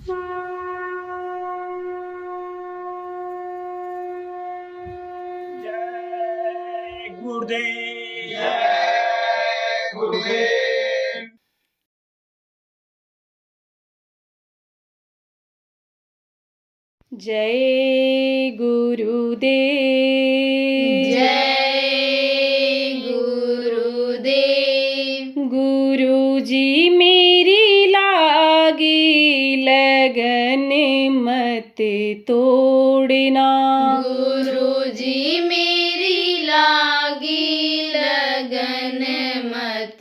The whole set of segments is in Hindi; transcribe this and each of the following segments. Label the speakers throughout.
Speaker 1: जय गुरुदेव।
Speaker 2: जय गुरुदेव।
Speaker 3: जय गुरुदेव।
Speaker 4: जय गुरुदेव।
Speaker 3: गुरुजी मेरी लागी लगन मत तोड़ना।
Speaker 4: गुरुजी मेरी लागी लगन मत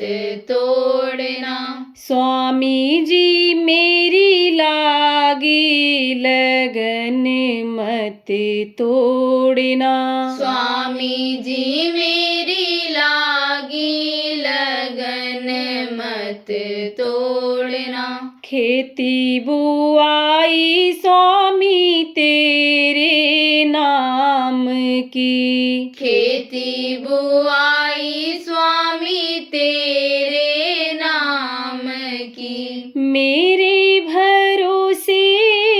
Speaker 4: तोड़ना।
Speaker 3: स्वामी जी मेरी लागी लगन मत तोड़ना।
Speaker 4: स्वामी जी मेरी लागी लगन मत तोड़ना।
Speaker 3: खेती बुआई स्वामी तेरे नाम की।
Speaker 4: खेती बुआई स्वामी तेरे नाम की।
Speaker 3: मेरे भरोसे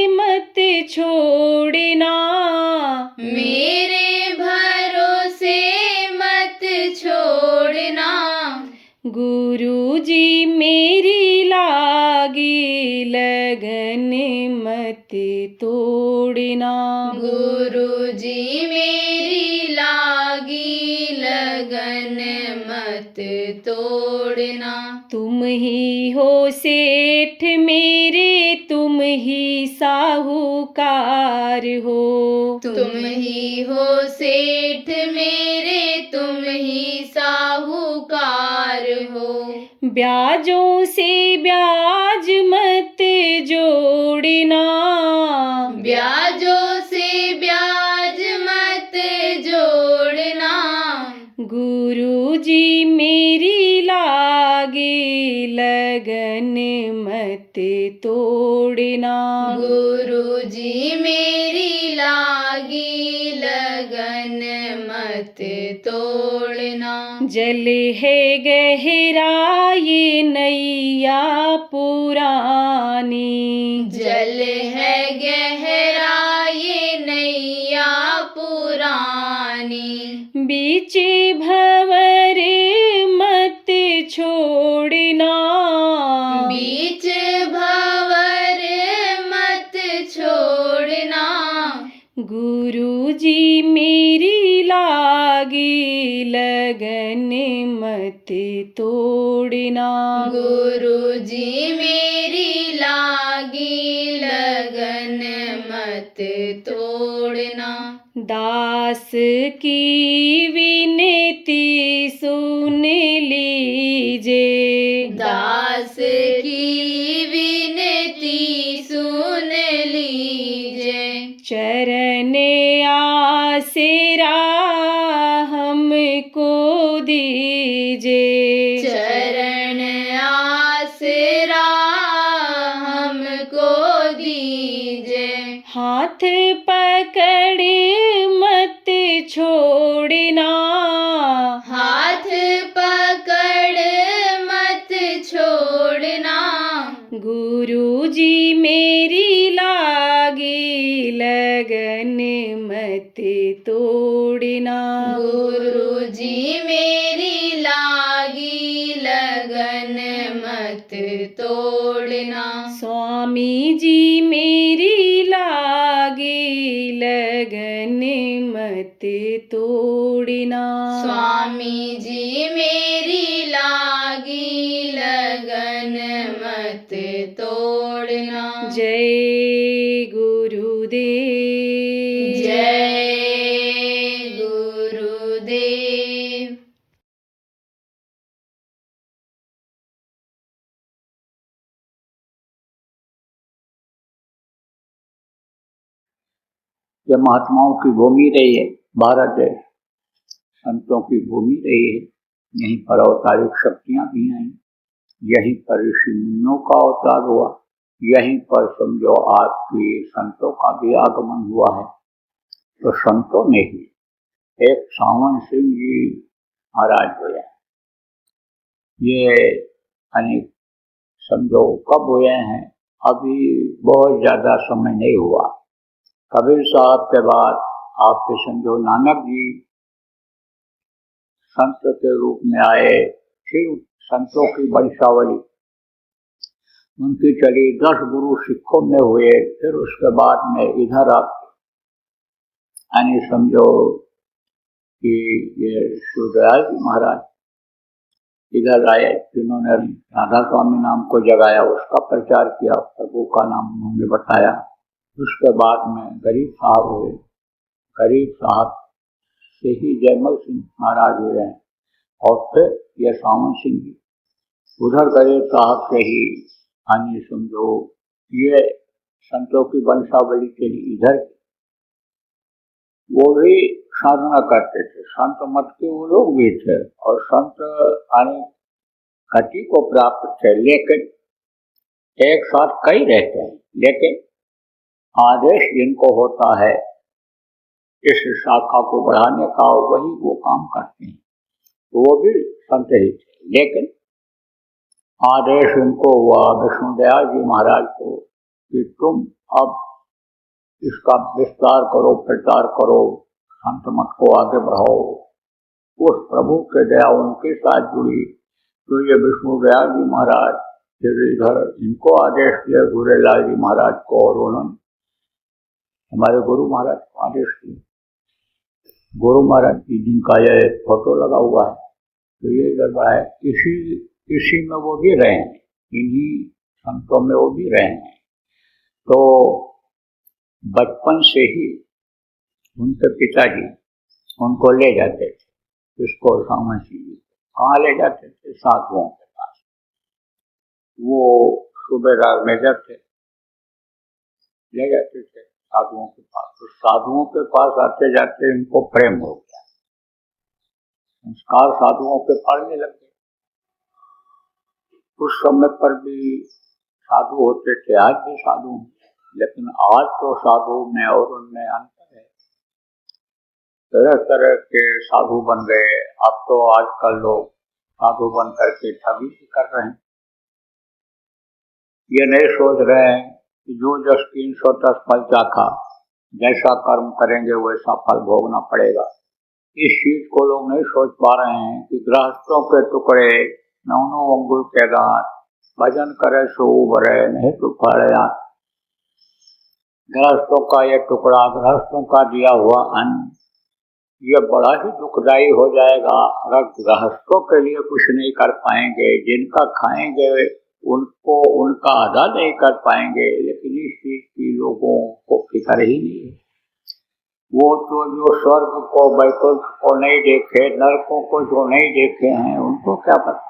Speaker 3: मत छोड़ना।
Speaker 4: मेरे भरोसे मत छोड़ना।
Speaker 3: गुरुजी मेरी लागी लगन मत तोड़ना।
Speaker 4: गुरुजी मेरी लागी लगन मत तोड़ना।
Speaker 3: तुम ही हो सेठ मेरे, तुम ही साहूकार हो।
Speaker 4: तुम ही हो सेठ मेरे, तुम ही साहूकार हो।
Speaker 3: ब्याजों से ब्याज मत जोड़ना।
Speaker 4: ब्याजों से ब्याज मत जोड़ना।
Speaker 3: गुरुजी मेरी लागी लगन मत तोड़ना।
Speaker 4: गुरुजी मेरी लागी लगन मत तोड़ना।
Speaker 3: जल है गहरा ये नैया पुरानी।
Speaker 4: जल है गहरा ये नैया पुरानी।
Speaker 3: बीच भंवर मत छोड़ना।
Speaker 4: बीच भंवर मत छोड़ना।
Speaker 3: गुरुजी मेरी लागी लगन मत तोड़ना।
Speaker 4: गुरुजी मेरी लागी लगन मत तोड़ना।
Speaker 3: दास की विनती सुन लीजे।
Speaker 4: दास की विनती सुन लीजिए।
Speaker 3: चरण आसरा हमको दीजे।
Speaker 4: चरण आसरा हमको दीजिए।
Speaker 3: हाथ पकड़ मत छोड़ना।
Speaker 4: हाथ पकड़ मत छोड़ना।
Speaker 3: गुरुजी मेरी लागी लगन मत तोड़ना।
Speaker 4: गुरुजी मेरी लागी लगन मत तोड़ना।
Speaker 3: स्वामी जी मेरी लागी लगन मत तोड़ना।
Speaker 4: स्वामी जी मेरी लागी लगन मत तोड़ना।
Speaker 3: जय गुरुदेव।
Speaker 4: जय गुरुदेव।
Speaker 1: यह महात्माओं की भूमि रही है, भारत देश संतों की भूमि रही है। यहीं पर अवतारिक शक्तियां भी आई, यहीं पर ऋषि मुनियों का अवतार हुआ, यहीं पर समझो आपकी संतों का भी आगमन हुआ है। तो संतों में ही एक सावन सिंह जी महाराज हुए। ये अनेक समझो कब हुए हैं, अभी बहुत ज़्यादा समय नहीं हुआ। कबीर साहब के बाद आपके समझो नानक जी संत के रूप में आए, फिर संतों की वंशावली उनकी चली, 10 गुरु सिखों में हुए, फिर उसके बाद में इधर आप यानी समझो कि ये शिवदयाल जी महाराज इधर आए, जिन्होंने राधा स्वामी नाम को जगाया, उसका प्रचार किया, प्रभु का नाम उन्होंने बताया। उसके बाद में गरीब साहब हुए, गरीब साहब से ही जयमल सिंह महाराज हुए हैं, और फिर ये सावन सिंह जी, उधर गरीब साहब से ही यानी समझो ये संतों की वंशावली के लिए इधर वो भी साधना करते थे, संत मत के वो लोग भी थे और संत यानी गति को प्राप्त थे, लेकिन एक साथ कई रहते हैं, लेकिन आदेश जिनको होता है इस शाखा को बढ़ाने का, वही वो काम करते हैं। तो वो भी संत ही थे, लेकिन आदेश उनको हुआ विष्णुदयाल जी महाराज को कि तुम अब इसका विस्तार करो, प्रचार करो, संत मत को आगे बढ़ाओ। उस प्रभु के दया उनके साथ जुड़ी, तो ये विष्णुदयाल जी महाराज फिर इधर इनको आदेश दिया गुरेलाल जी महाराज को, और उन्होंने हमारे गुरु महाराज को आदेश दिया। गुरु महाराज की जिनका ये फोटो लगा हुआ है, तो ये इधर बढ़ाए, इसी में वो भी रहे हैं, इन्हीं संतों में वो भी रहे हैं। तो बचपन से ही उनके पिताजी उनको ले जाते थे, इसको सावन सिंह जी कहाँ ले जाते थे, साधुओं के पास। वो सूबेदार मेजर थे, ले जाते थे साधुओं के पास। तो साधुओं के पास आते जाते इनको प्रेम हो गया, संस्कार साधुओं के पढ़ने लगे। उस समय पर भी साधु होते थे, आज भी साधु, लेकिन आज तो साधु में और उनमें अंतर है। तरह तरह के साधु बन गए। अब तो आजकल लोग साधु बन करके ठगी भी कर रहे हैं। ये नहीं सोच रहे हैं कि जो जस 310 फल चाखा, जैसा कर्म करेंगे वैसा फल भोगना पड़ेगा। इस चीज को लोग नहीं सोच पा रहे हैं कि गृहस्थों के टुकड़े 9 अंगुल के दांत, भजन करे सो उबरे नहीं तो फड़े। गृहस्थों का ये टुकड़ा, गृहस्थों का दिया हुआ अन्न, ये बड़ा ही दुखदायी हो जाएगा अगर गृहस्थों के लिए कुछ नहीं कर पाएंगे। जिनका खाएंगे उनको उनका अदा नहीं कर पाएंगे, लेकिन इस चीज की लोगों को फिक्र ही नहीं है। वो तो जो स्वर्ग को, वैकुंठ को नहीं देखे, नरकों को जो नहीं देखे हैं, उनको क्या पता।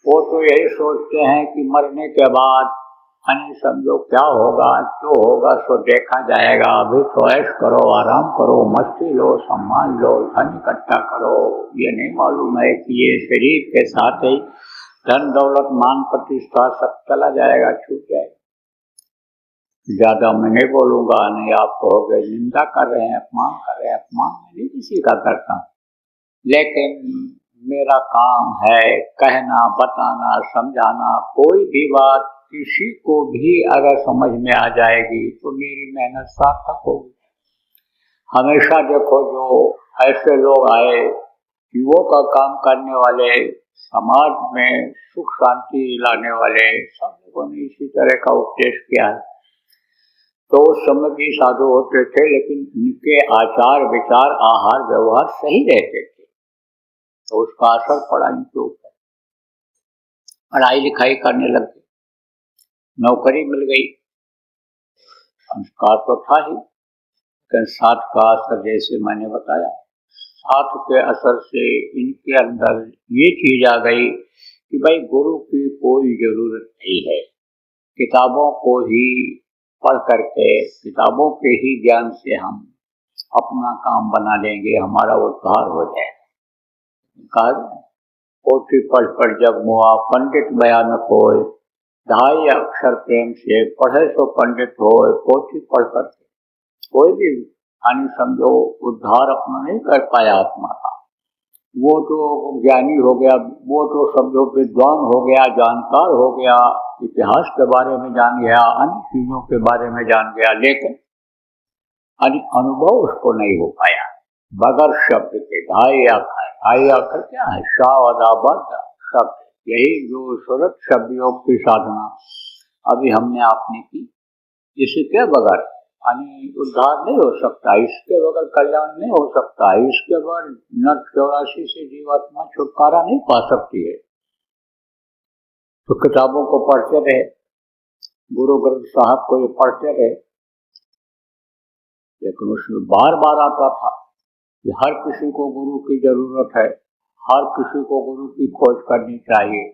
Speaker 1: वो तो यही सोचते हैं कि मरने के बाद यानी समझो क्या होगा, क्यों होगा, सो देखा जाएगा। अभी तो ऐश करो, आराम करो, मस्ती लो, सम्मान लो, धन इकट्ठा करो। ये नहीं मालूम है कि ये शरीर के साथ ही धन दौलत मान प्रतिष्ठा सब चला जाएगा, छूट जाएगा। ज्यादा मैं नहीं बोलूंगा, नहीं आप कहोगे निंदा कर रहे हैं, अपमान कर रहे हैं। अपमान मैं नहीं किसी का करता, लेकिन मेरा काम है कहना, बताना, समझाना। कोई भी बात किसी को भी अगर समझ में आ जाएगी तो मेरी मेहनत सार्थक होगी। हमेशा देखो जो ऐसे लोग आए, युवों का काम करने वाले, समाज में सुख शांति लाने वाले, सब लोगों ने इसी तरह का उपदेश किया है। तो उस समय भी साधु होते थे, लेकिन उनके आचार विचार, आहार व्यवहार सही रहते थे, तो उसका असर पड़ा इनके ऊपर। पढ़ाई लिखाई करने लगे, नौकरी मिल गई, संस्कार तो था ही, लेकिन साथ का असर जैसे मैंने बताया, साथ के असर से इनके अंदर ये चीज आ गई कि भाई गुरु की कोई जरूरत नहीं है। किताबों को ही पढ़ करके, किताबों के ही ज्ञान से हम अपना काम बना लेंगे, हमारा उद्धार हो जाएगा। पोथी पढ़ पढ़ जग मुआ, पंडित बयान कोय, 2.5 अक्षर प्रेम से पढ़े सो पंडित होए। पोथी पढ़ करके कोई भी यानी समझो उद्धार अपना नहीं कर पाया आत्मा का। वो तो ज्ञानी हो गया, वो तो समझो विद्वान हो गया, जानकार हो गया, इतिहास के बारे में जान गया, अन्य चीजों के बारे में जान गया, लेकिन अनुभव उसको नहीं हो पाया। बगैर शब्द के ढाई आखर क्या है? शावदाबद शब्द, यही जो सूरत शब्द योग की साधना अभी हमने आपने की, इसके बगैर उद्धार नहीं हो सकता, इसके बगैर कल्याण नहीं हो सकता, इसके बगैर नर्क 84 से जीवात्मा छुटकारा नहीं पा सकती है। तो किताबों को पढ़ते रहे, गुरु ग्रंथ साहब को ये पढ़ते रहे, लेकिन उसमें बार बार आता था कि हर किसी को गुरु की जरूरत है, हर किसी को गुरु की खोज करनी चाहिए।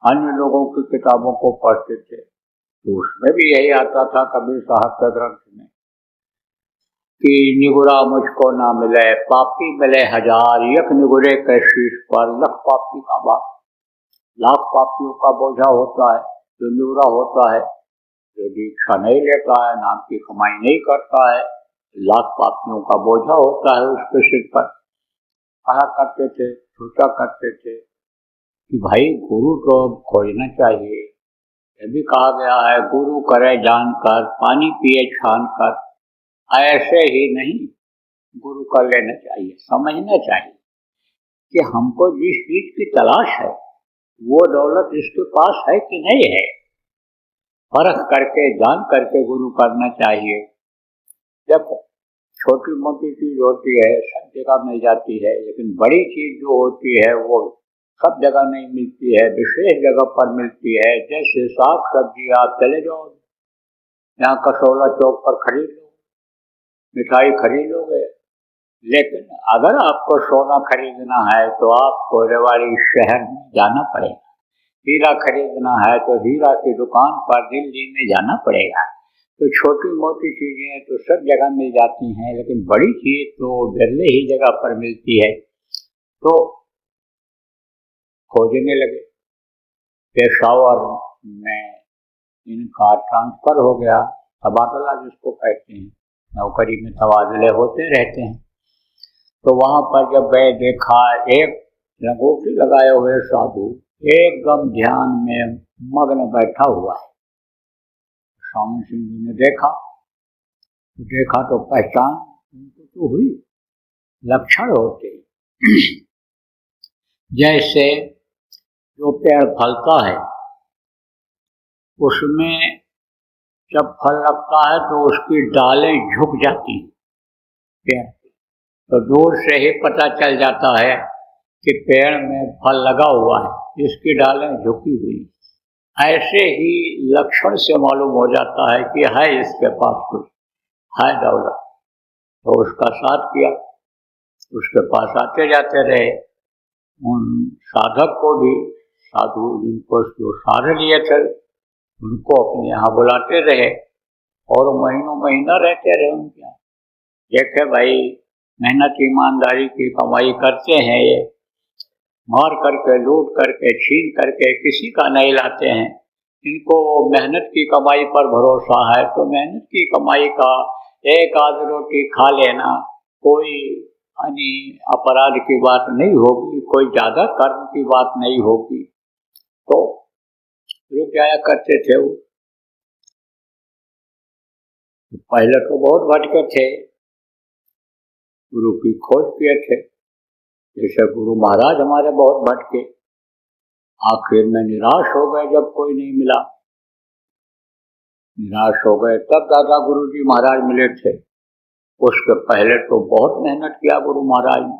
Speaker 1: अन्य लोगों की किताबों को पढ़ते थे तो उसमें भी यही आता था कबीर साहब के ग्रंथ में कि निगुरा मुझको ना मिले, पापी मिले हजार, एक निगुरे के शीश पर लख पापी का बाप। लाख पापियों का बोझा होता है जो निगुरा होता है, जो दीक्षा नहीं लेता है, नाम की कमाई नहीं करता है, लाख पापियों का बोझा होता है उसके सिर पर। कहा करते थे, सोचा करते थे कि भाई गुरु तो खोजना चाहिए। यह भी कहा गया है गुरु करे जानकर, पानी पिए छान कर। ऐसे ही नहीं, गुरु कर लेना चाहिए, समझना चाहिए कि हमको जिस चीज की तलाश है वो दौलत इसके पास है कि नहीं है, परख करके जान करके गुरु करना चाहिए। देखो, छोटी मोटी चीज होती है सब जगह मिल जाती है, लेकिन बड़ी चीज जो होती है वो सब जगह नहीं मिलती है, विशेष जगह पर मिलती है। जैसे साग सब्जी आप चले जाओ, यहाँ कसौला चौक पर खरीद लो, मिठाई खरीद लोगे, लेकिन अगर आपको सोना खरीदना है तो आपको रेवाड़ी शहर में जाना पड़ेगा। हीरा खरीदना है तो हीरा की दुकान पर दिल्ली में जाना पड़ेगा। तो छोटी मोटी चीजें तो सब जगह मिल जाती हैं, लेकिन बड़ी चीज तो विरले ही जगह पर मिलती है। तो खोजने लगे। पेशावर में इनका ट्रांसफर हो गया, तबादला जिसको कहते हैं, नौकरी में तबादले होते रहते हैं। तो वहां पर जब गए देखा एक लंगोटी लगाए हुए साधु एकदम ध्यान में मग्न बैठा हुआ है। स्वामी सिंह जी ने देखा तो पहचान उनको तो हुई। लक्षण होते जैसे जो पेड़ फलता है उसमें जब फल लगता है तो उसकी डालें झुक जाती हैं पेड़, तो दूर से ही पता चल जाता है कि पेड़ में फल लगा हुआ है, इसकी डालें झुकी हुई। ऐसे ही लक्षण से मालूम हो जाता है कि है इसके पास कुछ, है दौलत। तो उसका साथ किया, उसके पास आते जाते रहे। उन साधक को भी, साधु जिनको जो साधे लिए थे उनको अपने यहाँ बुलाते रहे और महीनों महीना रहते रहे उनके यहाँ। देखे भाई मेहनत ईमानदारी की कमाई करते हैं, ये मार करके लूट करके छीन करके किसी का नहीं लाते हैं, इनको मेहनत की कमाई पर भरोसा है। तो मेहनत की कमाई का एक आध रोटी खा लेना कोई अपराध की बात नहीं होगी, कोई ज्यादा कर्म की बात नहीं होगी। तो रुक जाया करते थे वो। पहले तो बहुत भटके थे, गुरु की खोज किए थे। जैसे गुरु महाराज हमारे बहुत भटके, आखिर में निराश हो गए जब कोई नहीं मिला। निराश हो गए तब दादा गुरु जी महाराज मिले थे। उसके पहले तो बहुत मेहनत किया गुरु महाराज ने।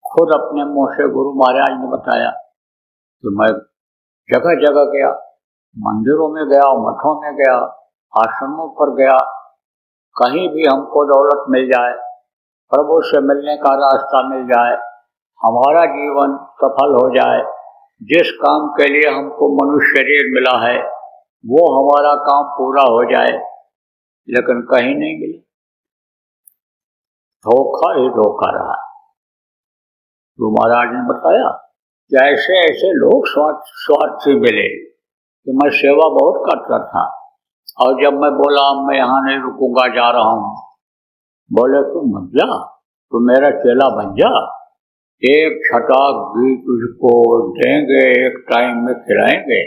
Speaker 1: खुद अपने मुंह से गुरु महाराज ने बताया कि मैं जगह जगह गया, मंदिरों में गया, मठों में गया, आश्रमों पर गया, कहीं भी हमको दौलत मिल जाए, प्रभु से मिलने का रास्ता मिल जाए, हमारा जीवन सफल हो जाए, जिस काम के लिए हमको मनुष्य शरीर मिला है वो हमारा काम पूरा हो जाए, लेकिन कहीं नहीं मिले। धोखा ही धोखा रहा। तो महाराज ने बताया कि ऐसे ऐसे लोग स्वार्थी मिले कि मैं सेवा बहुत करता था, और जब मैं बोला मैं यहाँ नहीं रुकूंगा, जा रहा हूँ, बोले तू मत जा, तू मेरा चेला बन जा, एक छटाक भी तुझको देंगे, एक टाइम में खिलाएंगे,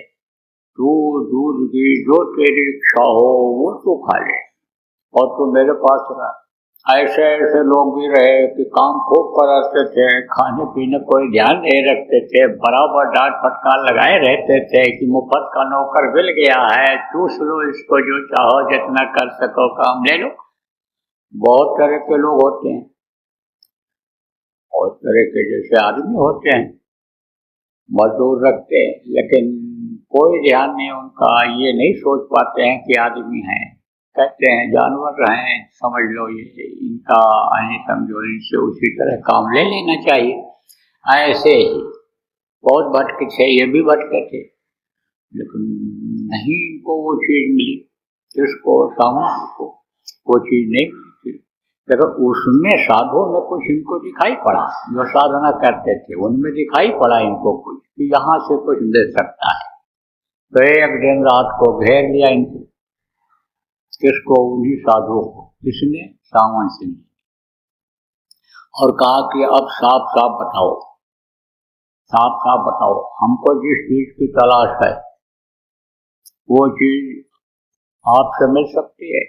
Speaker 1: तू दूध की जो तेरी इच्छा हो वो तू खा ले और तू मेरे पास रह। ऐसे ऐसे लोग भी रहे कि काम खूब कराते थे, खाने पीने कोई ध्यान नहीं रखते थे, बराबर डांट फटकार लगाए रहते थे कि मुफ्त का नौकर मिल गया है, चूस लो इसको, जो चाहो जितना कर सको काम ले लो। बहुत तरह के लोग होते हैं, बहुत तरह के जैसे आदमी होते हैं, मजदूर रखते हैं, लेकिन कोई ध्यान नहीं उनका, ये नहीं सोच पाते हैं कि आदमी हैं, कहते हैं जानवर हैं, समझ लो ये इनका, समझो इनसे उसी तरह काम ले लेना चाहिए। ऐसे ही बहुत भटके थे, ये भी भटके थे, लेकिन नहीं इनको वो चीज मिली, जिसको सामान को वो चीज नहीं मिली। लेकिन उसमें साधुओं में कुछ इनको दिखाई पड़ा, जो साधना करते थे उनमें दिखाई पड़ा इनको कुछ कि यहाँ से कुछ मिल सकता है। तो एक दिन रात को घेर लिया इनको, किसको? उन्हीं साधुओं को। किसने? सावन सिंह। और कहा कि अब साफ साफ बताओ, साफ साफ बताओ, हमको जिस चीज की तलाश है वो चीज आपसे मिल सकती है,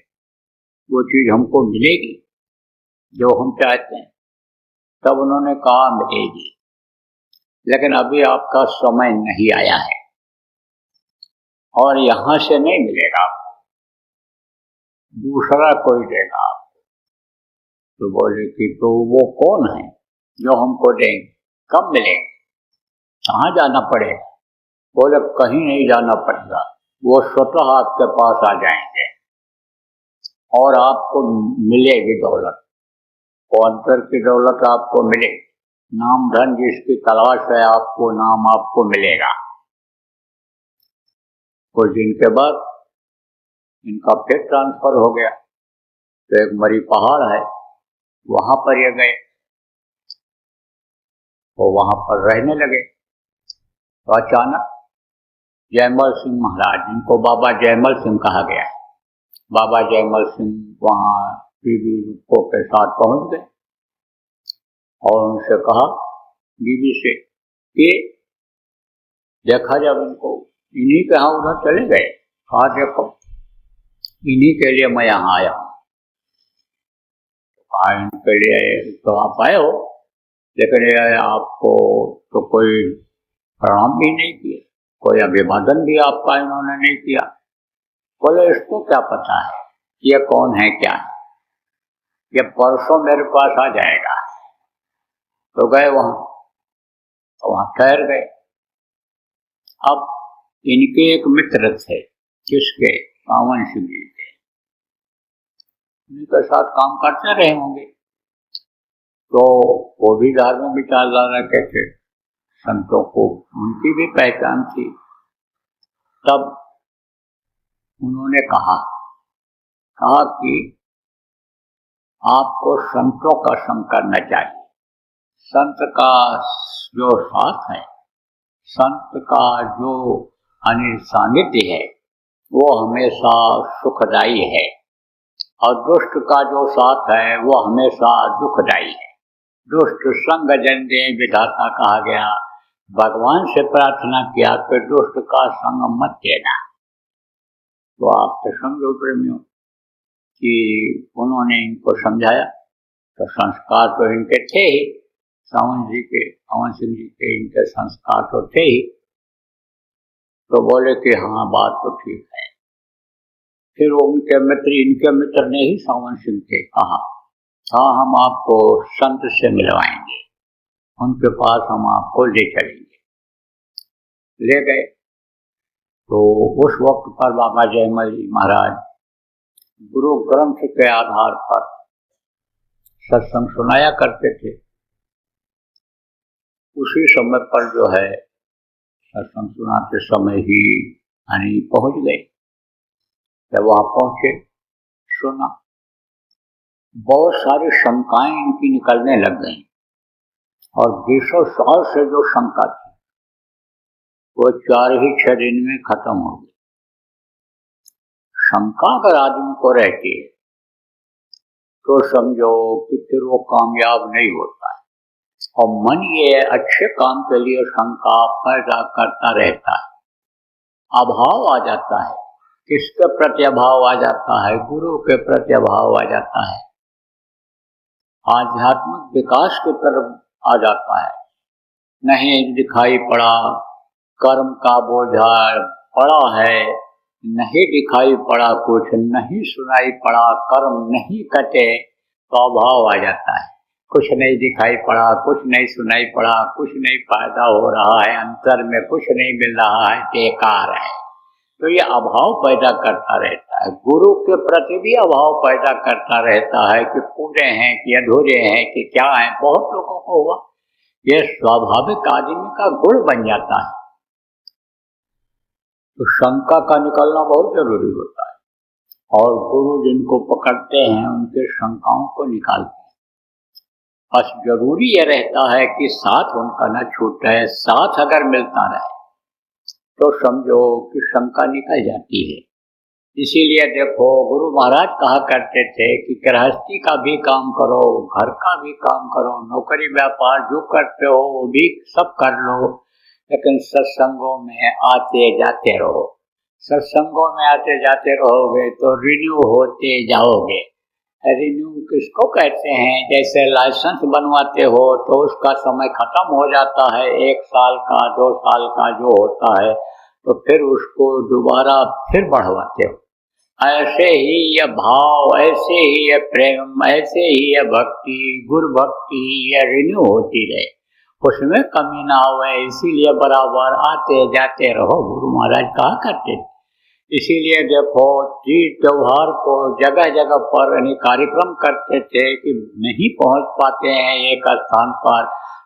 Speaker 1: वो चीज हमको मिलेगी जो हम चाहते हैं। तब उन्होंने कहा मिलेगी, लेकिन अभी आपका समय नहीं आया है और यहां से नहीं मिलेगा, दूसरा कोई देगा आपको। तो बोले कि तो वो कौन है जो हमको देंगे, कब मिलेंगे, कहाँ जाना पड़ेगा? बोले कहीं नहीं जाना पड़ेगा, वो स्वतः आपके पास आ जाएंगे और आपको मिलेगी दौलत, वो अंतर की दौलत आपको मिले, नाम धन जिसकी तलाश है आपको, नाम आपको मिलेगा। कुछ दिन के बाद इनका फिर ट्रांसफर हो गया, तो एक मरी पहाड़ है वहां पर ये गए, तो वहां पर रहने लगे। तो अचानक जयमल सिंह महाराज, जिनको बाबा जयमल सिंह कहा गया है, बाबा जयमल सिंह वहां बीबी रूपो के साथ पहुंच गए और उनसे कहा, बीबी से, कि देखा जब इनको, इन्हीं के यहाँ उधर चले गए, कहा देखो इन्हीं के लिए मैं यहाँ आया हूँ। इनके लिए तो आप आए हो, लेकिन आपको तो कोई प्रणाम भी नहीं किया, कोई अभिवादन भी आपका इन्होंने नहीं किया। बोले इसको क्या पता है ये कौन है क्या है, ये परसों मेरे पास आ जाएगा। तो गए वहां, तो वहां ठहर गए। अब इनके एक मित्र थे, किसके? सावन सिंह जी के, उनके साथ काम करते रहे होंगे, तो वो भी धार्मिक विचारधारा के थे, संतों को उनकी भी पहचान थी। तब उन्होंने कहा कि आपको संतों का संग करना चाहिए, संत का जो साथ है, संत का जो सानिध्य है वो हमेशा सुखदायी है, और दुष्ट का जो साथ है वो हमेशा दुखदायी है। दुष्ट संग जन दे विधाता कहा गया, भगवान से प्रार्थना किया कि दुष्ट का संग मत देना। तो आप तो समझो प्रेमियों कि उन्होंने इनको समझाया, तो संस्कार तो इनके थे ही, सावन सिंह जी के इनके संस्कार तो थे ही। तो बोले कि हाँ बात तो ठीक है। फिर उनके मित्र, इनके मित्र ने ही सावन सिंह के कहा, हाँ हम आपको संत से मिलवाएंगे, उनके पास हम आपको ले चलेंगे। ले गए। तो उस वक्त पर बाबा जयमल जी महाराज गुरु ग्रंथ के आधार पर सत्संग सुनाया करते थे। उसी समय पर जो है सत्संग सुनाते समय ही यानी पहुंच गए। जब वहां पहुंचे, सुना, बहुत सारी शंकाएं इनकी निकलने लग गई, और 200 साल से जो शंका थी वो 4 ही 6 दिन में खत्म हो गई। शंका अगर आदमी को रहती है तो समझो कि फिर वो कामयाब नहीं होता है, और मन ये अच्छे काम के लिए शंका पैदा करता रहता है, अभाव आ जाता है। किसके प्रति अभाव आ जाता है? गुरु के प्रति अभाव आ जाता है, आध्यात्मिक विकास की तरफ आ जाता है। नहीं दिखाई पड़ा, कर्म का बोझा पड़ा है, नहीं दिखाई पड़ा कुछ, नहीं सुनाई पड़ा, कर्म नहीं कटे, तो अभाव आ जाता है। कुछ नहीं दिखाई पड़ा, कुछ नहीं सुनाई पड़ा, कुछ नहीं फायदा हो रहा है, अंतर में कुछ नहीं मिल रहा है, बेकार है, तो ये अभाव पैदा करता रहता है। गुरु के प्रति भी अभाव पैदा करता रहता है कि पूरे हैं कि अधूरे हैं कि क्या है। बहुत लोगों को हुआ, ये स्वाभाविक आदमी का गुण बन जाता है। तो शंका का निकलना बहुत जरूरी होता है, और गुरु जिनको पकड़ते हैं उनके शंकाओं को निकालते हैं। बस जरूरी यह रहता है कि साथ उनका न छूटे, साथ अगर मिलता रहे तो समझो कि शंका निकल जाती है। इसीलिए देखो, गुरु महाराज कहा करते थे कि गृहस्थी का भी काम करो, घर का भी काम करो, नौकरी व्यापार जो करते हो वो भी सब कर लो, लेकिन सत्संगों में आते जाते रहो। सत्संगों में आते जाते रहोगे तो रिन्यू होते जाओगे। रिन्यू किसको कहते हैं? जैसे लाइसेंस बनवाते हो तो उसका समय खत्म हो जाता है, 1 साल का 2 साल का जो होता है, तो फिर उसको दोबारा फिर बढ़वाते हो। ऐसे ही यह भाव, ऐसे ही यह प्रेम, ऐसे ही यह भक्ति, गुरु भक्ति यह रिन्यू होती रहे, उसमें कमी ना हो, इसीलिए बराबर आते जाते रहो, गुरु महाराज कहा करते थे। इसीलिए देखो, तीज त्योहार को जगह जगह पर कार्यक्रम करते थे कि नहीं पहुंच पाते हैं एक स्थान पर,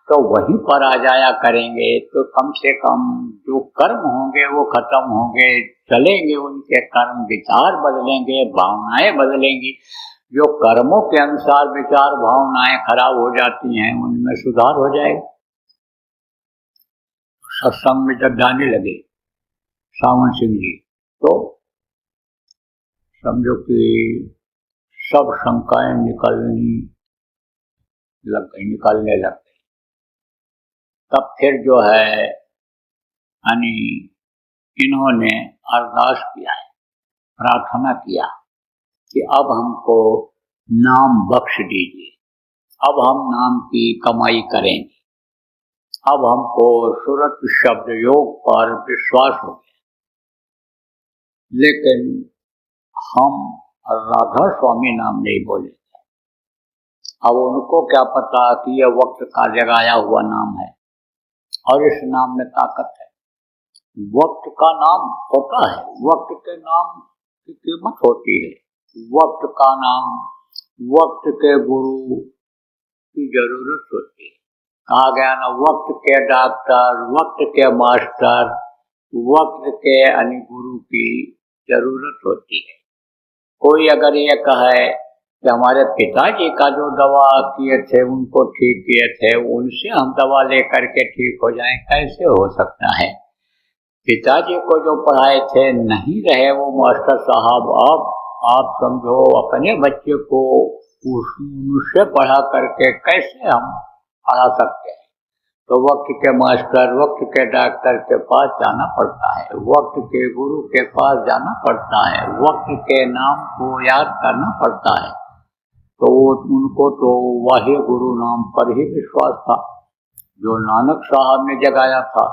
Speaker 1: तो वहीं पर आ जाया करेंगे, तो कम से कम जो कर्म होंगे वो खत्म होंगे, चलेंगे उनके कर्म, विचार बदलेंगे, भावनाएं बदलेंगी। जो कर्मों के अनुसार विचार भावनाएं खराब हो जाती हैं उनमें सुधार हो जाएगा। सत्संग में जब जाने लगे सावन सिंह जी, तो समझो कि सब शंकाएं निकलने लग गई। तब फिर जो है यानी इन्होंने अरदास किया है, प्रार्थना किया कि अब हमको नाम बख्श दीजिए, अब हम नाम की कमाई करेंगे, अब हमको सुरत शब्द योग पर विश्वास हो गया। लेकिन हम राधा स्वामी नाम नहीं बोले। अब उनको क्या पता कि यह वक्त का जगाया हुआ नाम है और इस नाम में ताकत है। वक्त का नाम होता है, वक्त के नाम की कीमत होती है। वक्त का नाम, वक्त के गुरु की जरूरत होती है। कहा गया ना, वक्त के डॉक्टर, वक्त के मास्टर, वक्त के गुरु की जरूरत होती है। कोई अगर ये कहे कि हमारे पिताजी का जो दवा किए थे उनको ठीक किए थे, उनसे हम दवा लेकर के ठीक हो जाएं, कैसे हो सकता है? पिताजी को जो पढ़ाए थे नहीं रहे वो मास्टर साहब, अब आप समझो अपने बच्चे को उससे पढ़ा करके कैसे हम पढ़ा सकते हैं? तो वक्त के मास्टर, वक्त के डॉक्टर के पास जाना पड़ता है, वक्त के गुरु के पास जाना पड़ता है, वक्त के नाम को याद करना पड़ता है। तो उनको तो वाहे गुरु नाम पर ही विश्वास था जो नानक साहब ने जगाया था।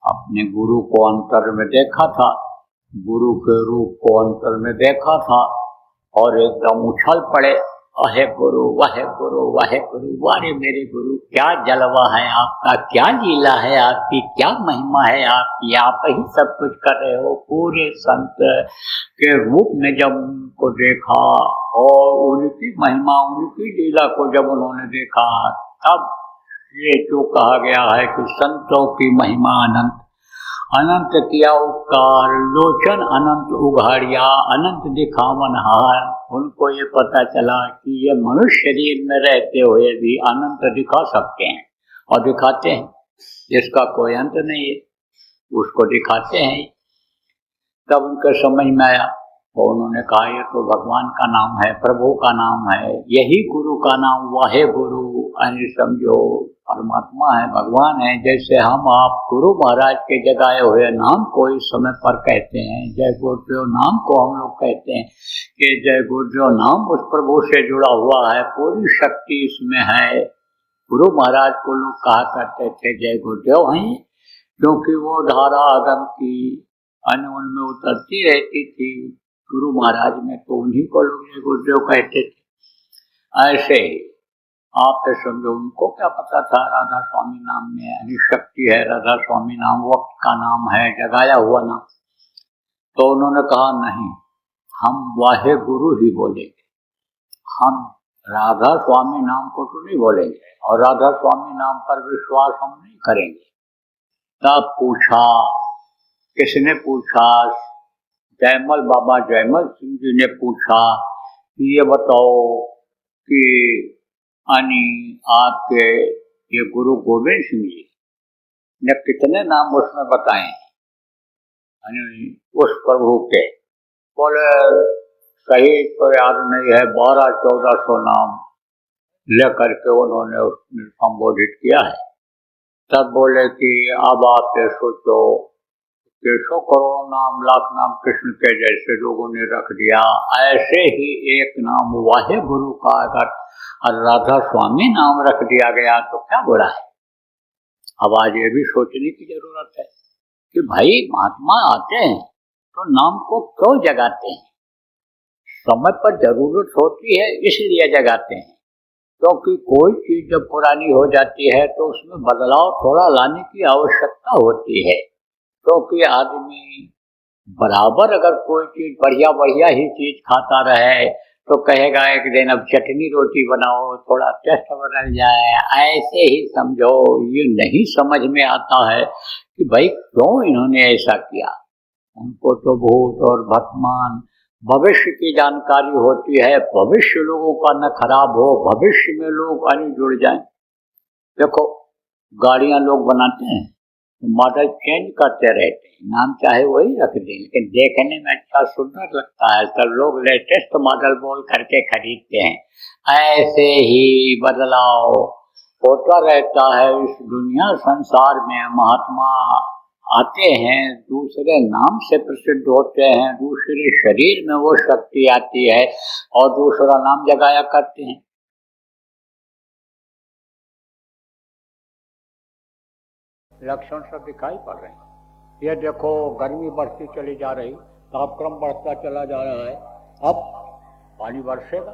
Speaker 1: अपने गुरु को अंतर में देखा था, गुरु के रूप को अंतर में देखा था और एकदम उछल पड़े, वाहे गुरु वाहे गुरु वाहे गुरु, वारे मेरे गुरु, क्या जलवा है आपका, क्या लीला है आपकी, क्या महिमा है आपकी, आप ही सब कुछ कर रहे हो। पूरे संत के रूप में जब उनको देखा और उनकी महिमा, उनकी लीला को जब उन्होंने देखा, तब ये जो कहा गया है कि संतों की महिमा अनंत, अनंत किया उपकार, लोचन अनंत उघाड़िया, अनंत दिखावन हार। उनको ये पता चला कि ये मनुष्य शरीर में रहते हुए भी अनंत दिखा सकते हैं और दिखाते हैं, जिसका कोई अंत नहीं है उसको दिखाते हैं। तब उनके समझ में आया तो उन्होंने कहा ये तो भगवान का नाम है, प्रभु का नाम है, यही गुरु का नाम वाहे गुरु यानी समझो परमात्मा है, भगवान है। जैसे हम आप गुरु महाराज के जगाए हुए नाम को इस समय पर कहते हैं, जय गुरुदेव नाम को हम लोग कहते हैं कि जय गुरुदेव नाम उस प्रभु से जुड़ा हुआ है, पूरी शक्ति इसमें है। गुरु महाराज को लोग कहा करते थे जय गुरुदेव हैं, क्योंकि वो धारा आदम की उनमें उतरती रहती थी गुरु महाराज में, तो उन्हीं को लोग जय गुरुदेव कहते थे। ऐसे आप तो समझो, उनको क्या पता था राधा स्वामी नाम में यानी शक्ति है, राधा स्वामी नाम वक्त का नाम है, जगाया हुआ नाम। तो उन्होंने कहा नहीं, हम वाहे गुरु ही बोलेंगे, हम राधा स्वामी नाम को तो नहीं बोलेंगे और राधा स्वामी नाम पर विश्वास हम नहीं करेंगे। तब पूछा, किसने पूछा? जयमल बाबा जयमल सिंह जी ने पूछा कि ये बताओ कि आपके ये गुरु गोविंद सिंह जी ने कितने नाम उसमें बताए उस प्रभु के? बोले सही तो याद नहीं है, 1200-1400 नाम लेकर के उन्होंने उसमें संबोधित किया है। तब बोले कि अब आप ये सोचो कि 100 करोड़ नाम, लाख नाम कृष्ण के जैसे लोगों ने रख दिया, ऐसे ही एक नाम वाहे गुरु का अगर राधा स्वामी नाम रख दिया गया तो क्या बुरा है? अब आज ये भी सोचने की जरूरत है कि भाई महात्मा आते हैं तो नाम को क्यों जगाते हैं? समय पर जरूरत होती है इसलिए जगाते हैं, क्योंकि कोई चीज जब पुरानी हो जाती है तो उसमें बदलाव थोड़ा लाने की आवश्यकता होती है। क्योंकि आदमी बराबर अगर कोई चीज बढ़िया ही चीज खाता रहे तो कहेगा एक दिन अब चटनी रोटी बनाओ, थोड़ा टेस्ट बदल जाए। ऐसे ही समझो, ये नहीं समझ में आता है कि भाई क्यों इन्होंने ऐसा किया। उनको तो भूत और वर्तमान भविष्य की जानकारी होती है, भविष्य लोगों का न खराब हो, भविष्य में लोग जुड़ जाएं। देखो गाड़ियां लोग बनाते हैं, मॉडल चेंज करते रहते हैं, नाम चाहे वही रख दें, लेकिन देखने में अच्छा सुंदर लगता है तो लोग लेटेस्ट मॉडल बोल करके खरीदते हैं। ऐसे ही बदलाव होता रहता है इस दुनिया संसार में। महात्मा आते हैं, दूसरे नाम से प्रसिद्ध होते हैं, दूसरे शरीर में वो शक्ति आती है और दूसरा नाम जगाया करते हैं। लक्षण सब दिखाई पड़ रहे हैं। ये देखो गर्मी बढ़ती चली जा रही, तापक्रम बढ़ता चला जा रहा है, अब पानी बरसेगा,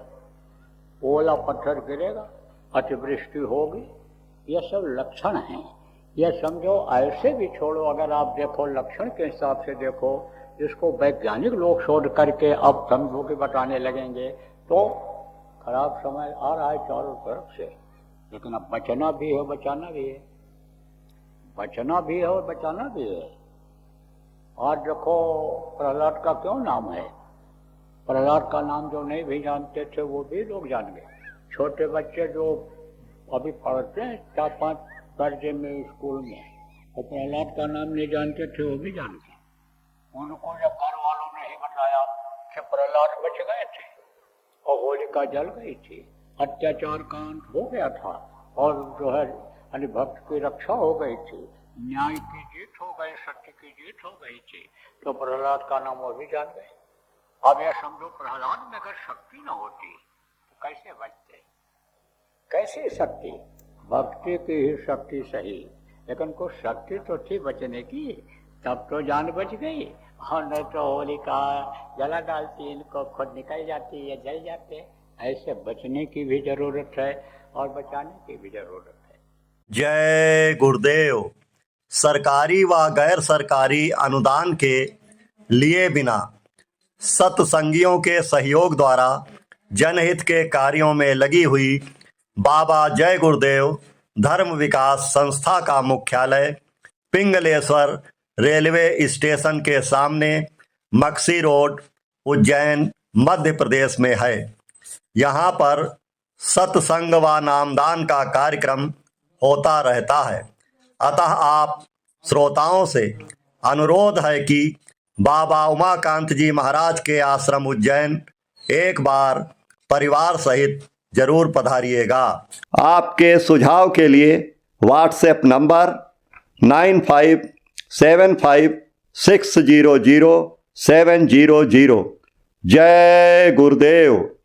Speaker 1: ओला पत्थर गिरेगा, अतिवृष्टि होगी, ये सब लक्षण हैं। ये समझो ऐसे भी छोड़ो, अगर आप देखो लक्षण के हिसाब से देखो, इसको वैज्ञानिक लोग शोध करके अब समझो के बताने लगेंगे तो खराब समय आ रहा है चारों तरफ से। लेकिन अब बचना भी है, बचाना भी है, बचना भी है और बचाना भी है। आज देखो प्रहलाद का क्यों नाम है? प्रहलाद का नाम जो नहीं भी जानते थे वो भी लोग जान गए। छोटे बच्चे जो अभी पढ़ते हैं 4-5 दर्जे में स्कूल में, और प्रहलाद का नाम नहीं जानते थे वो भी जान गए। उनको जब घर वालों ने ही बताया कि प्रहलाद बच गए थे और होलिका जल गई थी, अत्याचार का अंत हो गया था और जो है भक्त की रक्षा हो गई थी, न्याय की जीत हो गई, सत्य की जीत हो गई थी, तो प्रहलाद का नाम वो भी जान गए। अब यह समझो प्रहलाद में अगर शक्ति न होती तो कैसे बचते? कैसे शक्ति? भक्ति की ही शक्ति सही, लेकिन कुछ शक्ति तो थी बचने की, तब तो जान बच गई। और नहीं तो होलिका जला डालती, इनको खुद निकल जाती है, जल जाते। ऐसे बचने की भी जरूरत है और बचाने की भी जरूरत है।
Speaker 5: जय गुरुदेव। सरकारी व गैर सरकारी अनुदान के लिए बिना सत्संगियों के सहयोग द्वारा जनहित के कार्यों में लगी हुई बाबा जय गुरुदेव धर्म विकास संस्था का मुख्यालय पिंगलेश्वर रेलवे स्टेशन के सामने मक्सी रोड, उज्जैन, मध्य प्रदेश में है। यहाँ पर सत्संग व नामदान का कार्यक्रम होता रहता है। अतः आप श्रोताओं से अनुरोध है कि बाबा उमाकांत जी महाराज के आश्रम उज्जैन एक बार परिवार सहित जरूर पधारिएगा। आपके सुझाव के लिए व्हाट्सएप नंबर 9575600700। जय गुरुदेव।